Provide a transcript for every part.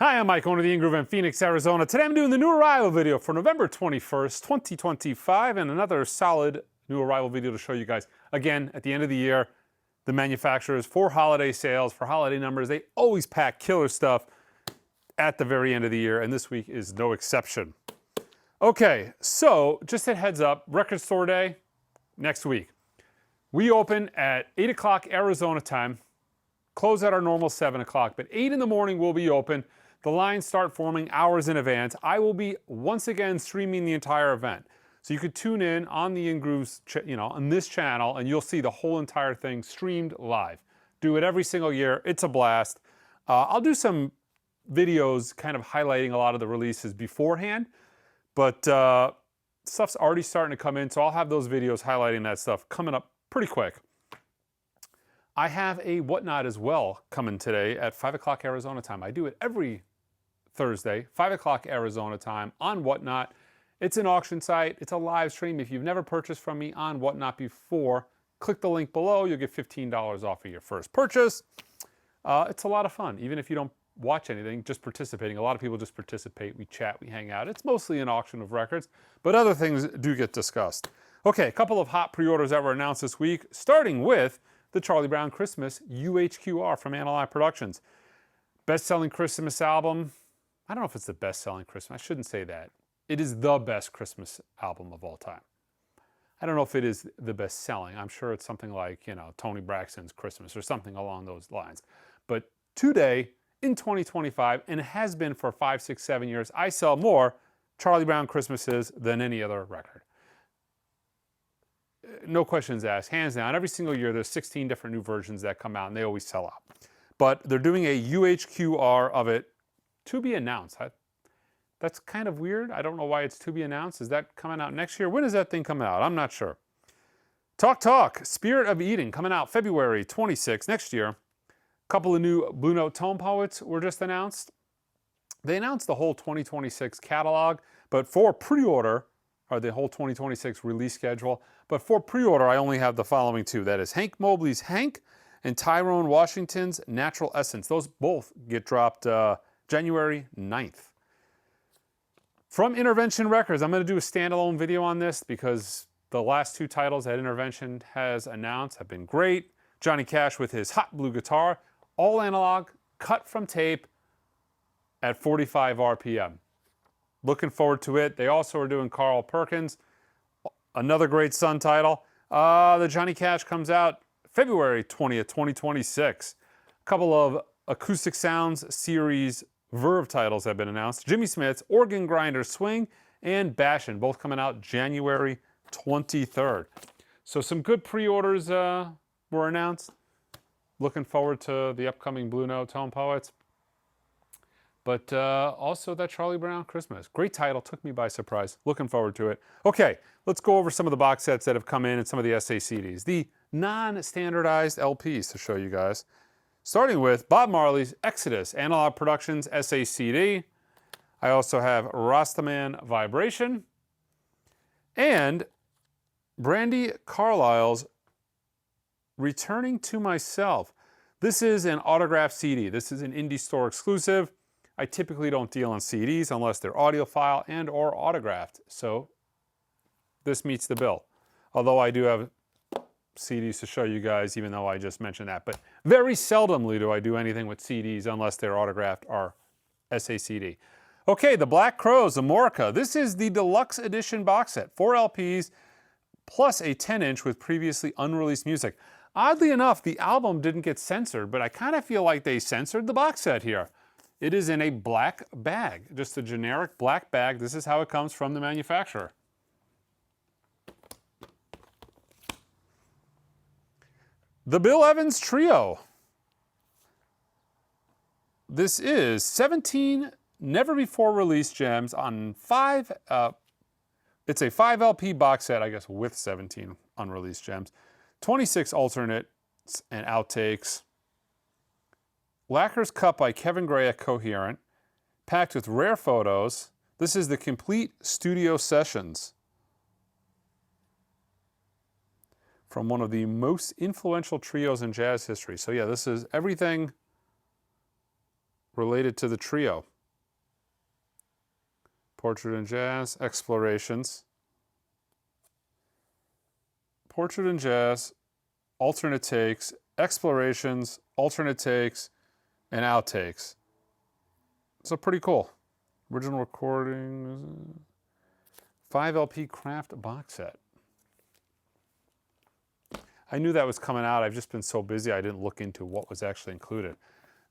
Hi, I'm Mike, owner of the In-Groove in Phoenix, Arizona. Today I'm doing the new arrival video for November 21st, 2025, and another solid new arrival video to show you guys. Again, at the end of the year, the manufacturers, for holiday sales, for holiday numbers, they always pack killer stuff at the very end of the year, and this week is no exception. Okay, so just a heads up, Record Store Day, next week. We open at 8 o'clock Arizona time, close at our normal 7 o'clock, but 8 in the morning we'll be open. The lines start forming hours in advance. I will be once again streaming the entire event. So you could tune in on the In-Grooves, on this channel, and you'll see the whole entire thing streamed live. Do it every single year. It's a blast. I'll do some videos kind of highlighting a lot of the releases beforehand, but stuff's already starting to come in, so I'll have those videos highlighting that stuff coming up pretty quick. I have a Whatnot as well coming today at 5 o'clock Arizona time. I do it every Thursday, 5 o'clock Arizona time on Whatnot. It's an auction site. It's a live stream. If you've never purchased from me on Whatnot before, click the link below. You'll get $15 off of your first purchase. It's a lot of fun. Even if you don't watch anything, just participating. A lot of people just participate. We chat, we hang out. It's mostly an auction of records, but other things do get discussed. Okay, a couple of hot pre-orders that were announced this week, starting with the Charlie Brown Christmas UHQR from Anthology Productions. Best-selling Christmas album. I don't know if it's the best-selling Christmas. I shouldn't say that. It is the best Christmas album of all time. I don't know if it is the best-selling. I'm sure it's something like, Tony Braxton's Christmas or something along those lines. But today, in 2025, and it has been for 5, 6, 7 years, I sell more Charlie Brown Christmases than any other record. No questions asked, hands down. Every single year, there's 16 different new versions that come out, and they always sell out. But they're doing a UHQR of it to be announced. That's kind of weird. I don't know why it's to be announced. Is that coming out next year? When does that thing come out? I'm not sure. Talk, Spirit of Eden, coming out February 26th next year. A couple of new Blue Note Tone Poets were just announced. They announced the whole 2026 catalog, but for pre-order, or the whole 2026 release schedule. But for pre-order, I only have the following two. That is Hank Mobley's Hank and Tyrone Washington's Natural Essence. Those both get dropped January 9th. From Intervention Records, I'm going to do a standalone video on this because the last two titles that Intervention has announced have been great. Johnny Cash with his Hot Blue Guitar, all analog, cut from tape at 45 RPM. Looking forward to it. They also are doing Carl Perkins, another great Sun title. The Johnny Cash comes out February 20th, 2026. A couple of Acoustic Sounds series Verve titles have been announced. Jimmy Smith's Organ Grinder Swing and Bashin', both coming out January 23rd. So some good pre-orders were announced. Looking forward to the upcoming Blue Note Tone Poets. But also that Charlie Brown Christmas. Great title, took me by surprise. Looking forward to it. Okay, let's go over some of the box sets that have come in and some of the SACDs. The non-standardized LPs to show you guys. Starting with Bob Marley's Exodus, Analog Productions SACD. I also have Rastaman Vibration. And Brandi Carlile's Returning to Myself. This is an autographed CD. This is an indie store exclusive. I typically don't deal in CDs unless they're audiophile and or autographed. So this meets the bill. Although I do have CDs to show you guys, even though I just mentioned that. But very seldomly do I do anything with CDs unless they're autographed or SACD. Okay, the Black Crowes, Amorica. This is the deluxe edition box set. 4 LPs plus a 10-inch with previously unreleased music. Oddly enough, the album didn't get censored, but I kind of feel like they censored the box set here. It is in a black bag, just a generic black bag. This is how it comes from the manufacturer. The Bill Evans Trio. This is 17 never-before-released gems on 5, it's a 5 LP box set, I guess, with 17 unreleased gems. 26 alternates and outtakes. Lacquer's Cut by Kevin Gray at Coherent, packed with rare photos. This is the complete studio sessions from one of the most influential trios in jazz history. So yeah, this is everything related to the trio. Portrait and Jazz, Explorations. Portrait and Jazz, Alternate Takes, Explorations, Alternate Takes, and Outtakes. So pretty cool. Original recordings. 5 LP craft box set. I knew that was coming out. I've just been so busy I didn't look into what was actually included.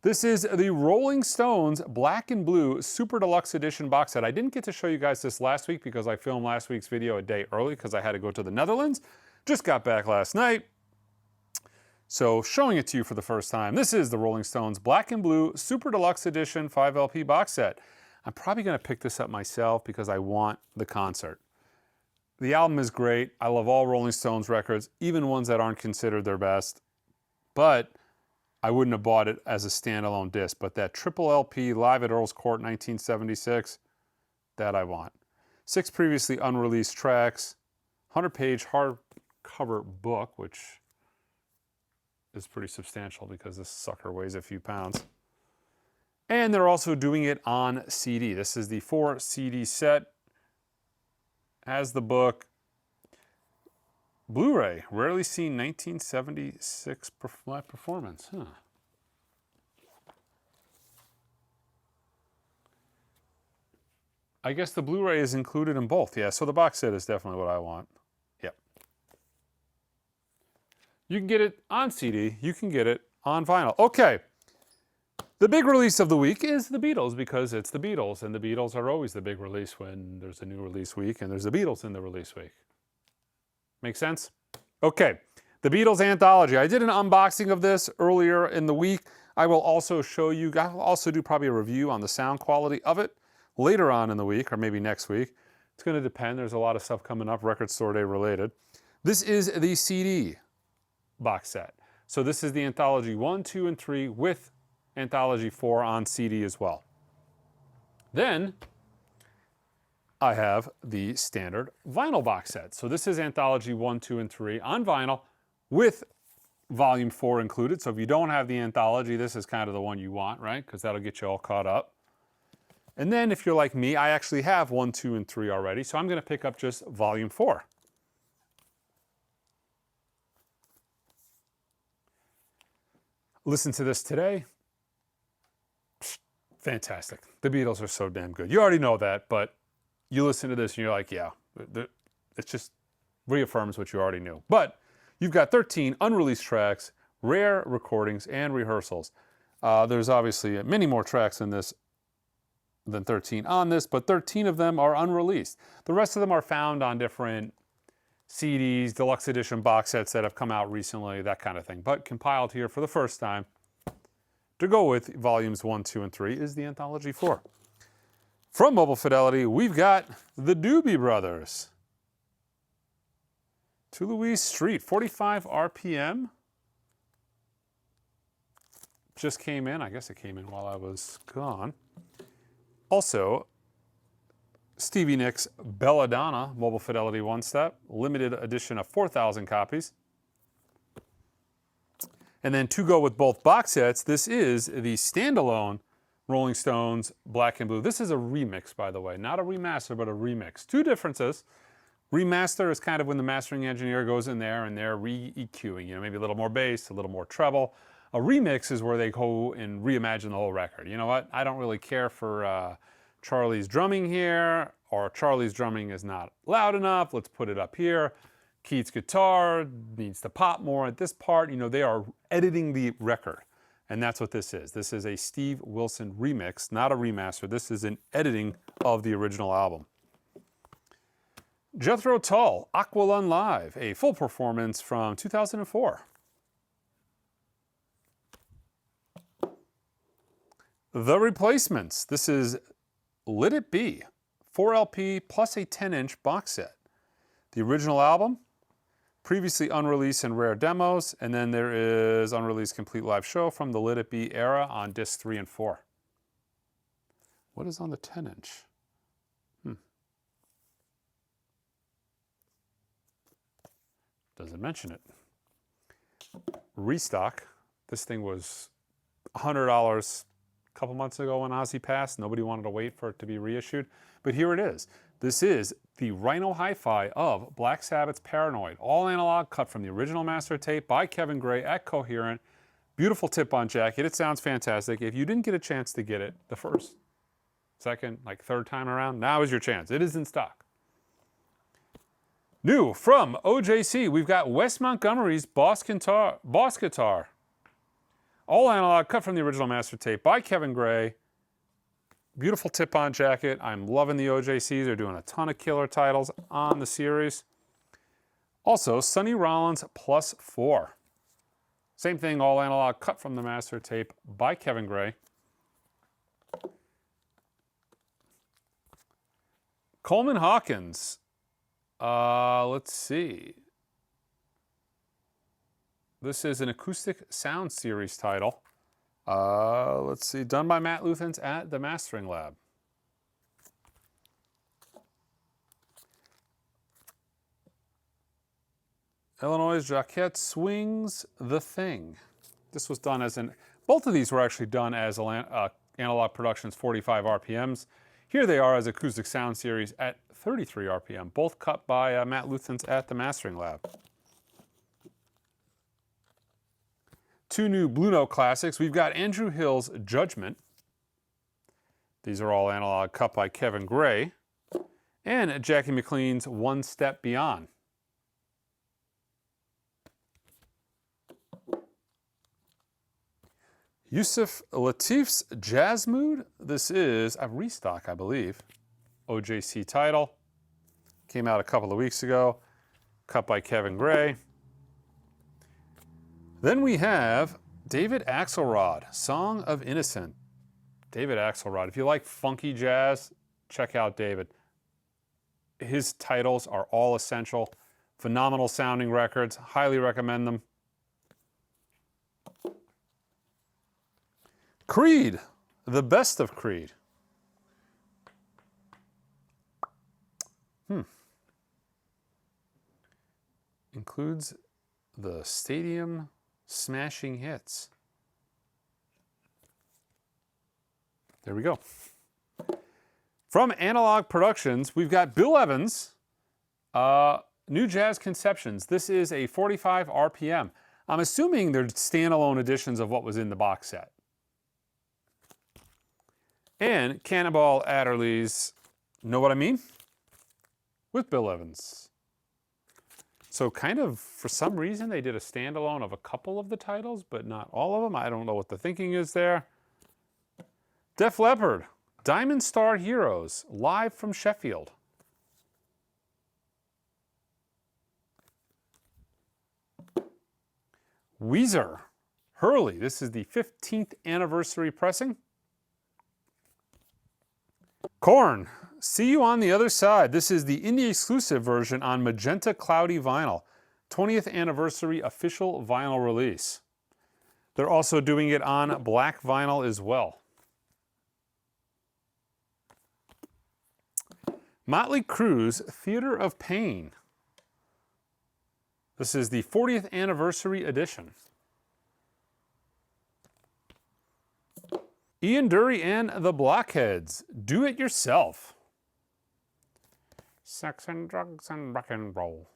This is the Rolling Stones Black and Blue Super Deluxe Edition box set. I didn't get to show you guys this last week because I filmed last week's video a day early because I had to go to the Netherlands. Just got back last night. So showing it to you for the first time. This is the Rolling Stones Black and Blue Super Deluxe Edition 5 LP box set. I'm probably going to pick this up myself because I want the concert. The album is great. I love all Rolling Stones records, even ones that aren't considered their best. But I wouldn't have bought it as a standalone disc. But that triple LP Live at Earl's Court 1976, that I want. 6 previously unreleased tracks, 100-page hardcover book, which is pretty substantial because this sucker weighs a few pounds. And they're also doing it on CD. This is the 4 CD set. Has the book. Blu-ray, rarely seen 1976 live performance. Huh. I guess the Blu-ray is included in both. Yeah, so the box set is definitely what I want. Yep. You can get it on CD. You can get it on vinyl. Okay. The big release of the week is the Beatles because it's the Beatles, and the Beatles are always the big release when there's a new release week and there's the Beatles in the release week. Make sense? Okay, the Beatles anthology. I did an unboxing of this earlier in the week. I will also show you, I'll also do probably a review on the sound quality of it later on in the week or maybe next week. It's going to depend. There's a lot of stuff coming up, Record Store Day related. This is the CD box set. So this is the anthology 1, 2, and 3 with anthology 4 on CD as well. Then I have the standard vinyl box set. So this is anthology 1, 2, and 3 on vinyl with volume 4 included. So if you don't have the anthology, this is kind of the one you want, right? Because that'll get you all caught up. And then if you're like me, I actually have 1, 2, and 3 already. So I'm going to pick up just volume 4. Listen to this today. Fantastic. The Beatles are so damn good. You already know that, but you listen to this and you're like, yeah, it just reaffirms what you already knew. But you've got 13 unreleased tracks, rare recordings, and rehearsals. There's obviously many more tracks in this than 13 on this, but 13 of them are unreleased. The rest of them are found on different CDs, deluxe edition box sets that have come out recently, that kind of thing. But compiled here for the first time to go with volumes 1, 2, and 3 is the anthology 4. From Mobile Fidelity, we've got the Doobie Brothers. To Louise Street, 45 RPM. Just came in. I guess it came in while I was gone. Also, Stevie Nicks' Belladonna, Mobile Fidelity One Step, limited edition of 4,000 copies. And then to go with both box sets, this is the standalone Rolling Stones Black and Blue. This is a remix, by the way, not a remaster, but a remix. Two differences. Remaster is kind of when the mastering engineer goes in there and they're re-EQing, maybe a little more bass, a little more treble. A remix is where they go and reimagine the whole record. You know what? I don't really care for Charlie's drumming here, or Charlie's drumming is not loud enough. Let's put it up here. Keith's guitar needs to pop more at this part. They are editing the record. And that's what this is. This is a Steve Wilson remix, not a remaster. This is an editing of the original album. Jethro Tull, Aqualung Live, a full performance from 2004. The Replacements. This is Let It Be, 4 LP plus a 10-inch box set. The original album, previously unreleased and rare demos, and then there is unreleased complete live show from the Let It Be era on disc 3 and 4. What is on the 10-inch? Doesn't mention it. Restock. This thing was $100 couple months ago when Ozzy passed. Nobody wanted to wait for it to be reissued. But here it is. This is the Rhino Hi-Fi of Black Sabbath's Paranoid. All analog, cut from the original master tape by Kevin Gray at Coherent. Beautiful tip-on jacket. It sounds fantastic. If you didn't get a chance to get it the first, second, like third time around, now is your chance. It is in stock. New from OJC, we've got Wes Montgomery's Boss Guitar. All analog, cut from the original master tape by Kevin Gray. Beautiful tip-on jacket. I'm loving the OJCs. They're doing a ton of killer titles on the series. Also, Sonny Rollins Plus 4. Same thing, all analog, cut from the master tape by Kevin Gray. Coleman Hawkins. Let's see. This is an acoustic sound series title. Let's see, done by Matt Luthans at the Mastering Lab. Illinois Jacquet Swings the Thing. This was done as both of these were actually done as Analog Productions 45 RPMs. Here they are as acoustic sound series at 33 RPM, both cut by Matt Luthans at the Mastering Lab. Two new Blue Note classics. We've got Andrew Hill's Judgment. These are all analog, cut by Kevin Gray. And Jackie McLean's One Step Beyond. Yusuf Lateef's Jazz Mood. This is a restock, I believe. OJC title. Came out a couple of weeks ago. Cut by Kevin Gray. Then we have David Axelrod, Song of Innocent. David Axelrod. If you like funky jazz, check out David. His titles are all essential. Phenomenal sounding records. Highly recommend them. Creed, the best of Creed. Includes the stadium smashing hits. There we go. From Analog Productions, we've got Bill Evans, New Jazz Conceptions. This is a 45 RPM. I'm assuming they're standalone editions of what was in the box set. And Cannonball Adderley's Know What I Mean? With Bill Evans. So kind of, for some reason, they did a standalone of a couple of the titles, but not all of them. I don't know what the thinking is there. Def Leppard, Diamond Star Heroes, live from Sheffield. Weezer, Hurley. This is the 15th anniversary pressing. Korn, See You on the Other Side. This is the indie exclusive version on Magenta Cloudy vinyl. 20th anniversary official vinyl release. They're also doing it on black vinyl as well. Motley Crue's Theater of Pain. This is the 40th anniversary edition. Ian Dury and the Blockheads, Do It Yourself. Sex and drugs and rock and roll.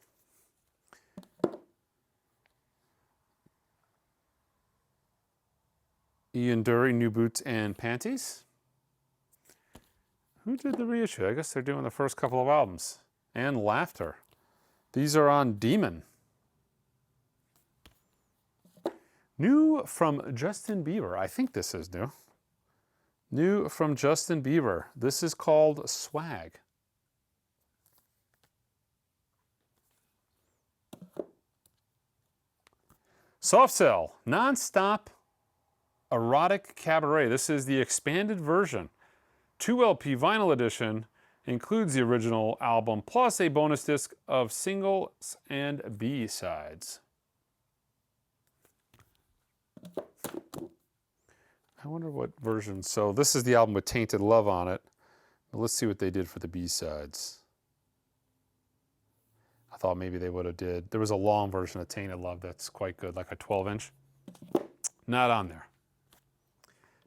Ian Dury, New Boots and Panties. Who did the reissue? I guess they're doing the first couple of albums. And Laughter. These are on Demon. New from Justin Bieber. I think this is new. New from Justin Bieber. This is called Swag. Soft Cell, Non-Stop Erotic Cabaret. This is the expanded version. 2 LP vinyl edition, includes the original album plus a bonus disc of singles and B-sides. I wonder what version. So this is the album with Tainted Love on it. But let's see what they did for the B-sides. I thought maybe they would have did. There was a long version of Tainted Love that's quite good, like a 12-inch. Not on there.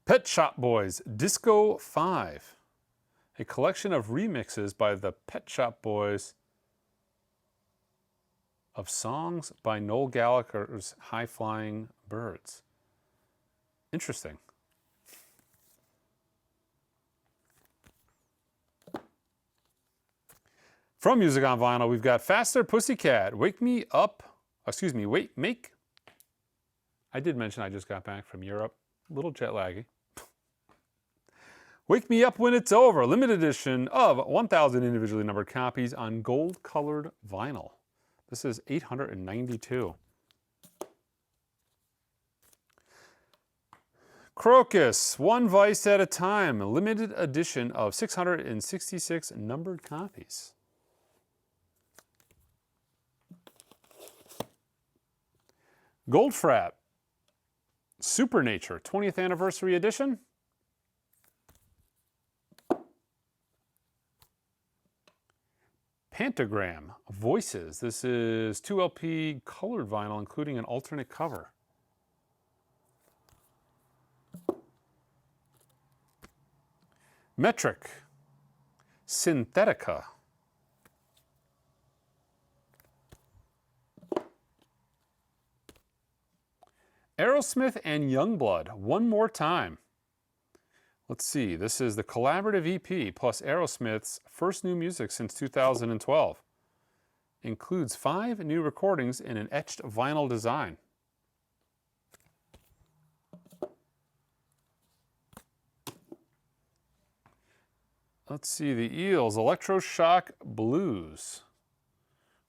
Pet Shop Boys Disco 5. A collection of remixes by the Pet Shop Boys of songs by Noel Gallagher's High Flying Birds. Interesting. From Music on Vinyl, we've got Faster Pussycat, Wake Me Up, Make. I did mention I just got back from Europe, a little jet laggy. Wake Me Up When It's Over, limited edition of 1,000 individually numbered copies on gold-colored vinyl. This is 892. Crocus, One Vice at a Time, limited edition of 666 numbered copies. Goldfrapp, Supernature, 20th Anniversary Edition. Pentagram, Voices. This is 2 LP colored vinyl, including an alternate cover. Metric, Synthetica. Aerosmith and Youngblood, One More Time. Let's see, this is the collaborative EP plus Aerosmith's first new music since 2012. Includes 5 new recordings in an etched vinyl design. Let's see, the Eels, Electroshock Blues.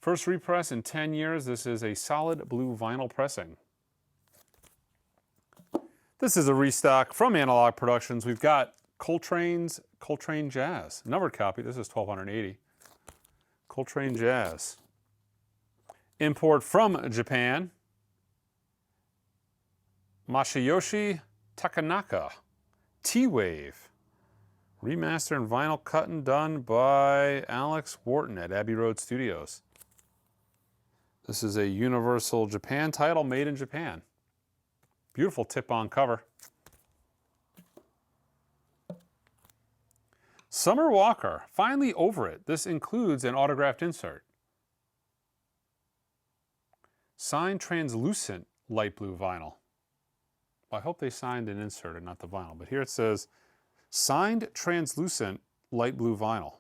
First repress in 10 years. This is a solid blue vinyl pressing. This is a restock from Analog Productions. We've got Coltrane Jazz. Numbered copy. This is 1280. Coltrane Jazz. Import from Japan. Masayoshi Takanaka. T-Wave. Remaster and vinyl cut and done by Alex Wharton at Abbey Road Studios. This is a Universal Japan title made in Japan. Beautiful tip-on cover. Summer Walker, Finally Over It. This includes an autographed insert. Signed translucent light blue vinyl. Well, I hope they signed an insert and not the vinyl, but here it says, signed translucent light blue vinyl.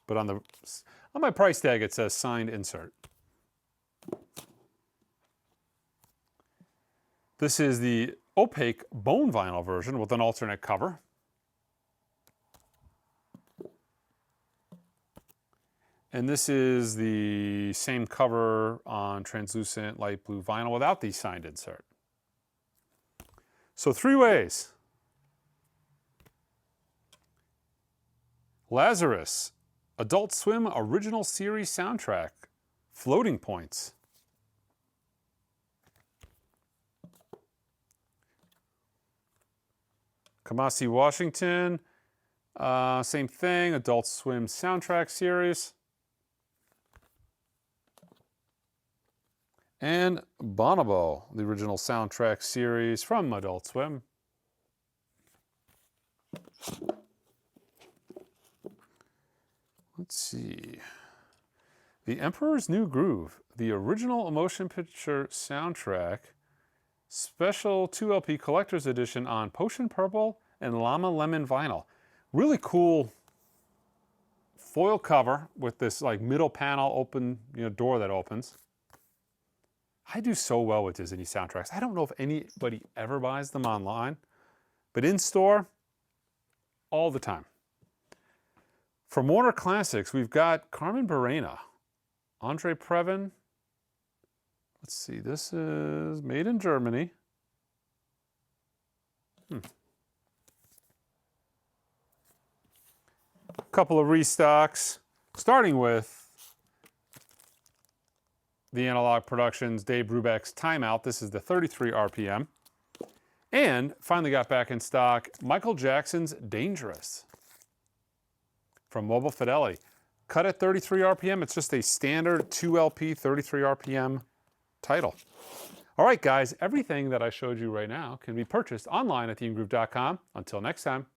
But on my price tag it says signed insert. This is the opaque bone vinyl version with an alternate cover. And this is the same cover on translucent light blue vinyl without the signed insert. So 3 ways. Lazarus, Adult Swim Original Series Soundtrack, Floating Points. Kamasi Washington, same thing, Adult Swim Soundtrack Series. And Bonobo, the original soundtrack series from Adult Swim. Let's see. The Emperor's New Groove, the original motion picture soundtrack, special 2 LP collector's edition on Potion Purple and Llama Lemon vinyl. Really cool foil cover with this like middle panel open, door that opens. I do so well with Disney soundtracks. I don't know if anybody ever buys them online, but in store, all the time. From Warner Classics, we've got Carmen Burana, Andre Previn. Let's see, this is made in Germany. A couple of restocks, starting with the Analog Productions Dave Brubeck's Timeout. This is the 33 RPM. And finally got back in stock, Michael Jackson's Dangerous from Mobile Fidelity. Cut at 33 RPM. It's just a standard 2 LP 33 RPM title. All right, guys, everything that I showed you right now can be purchased online at themegroup.com. Until next time.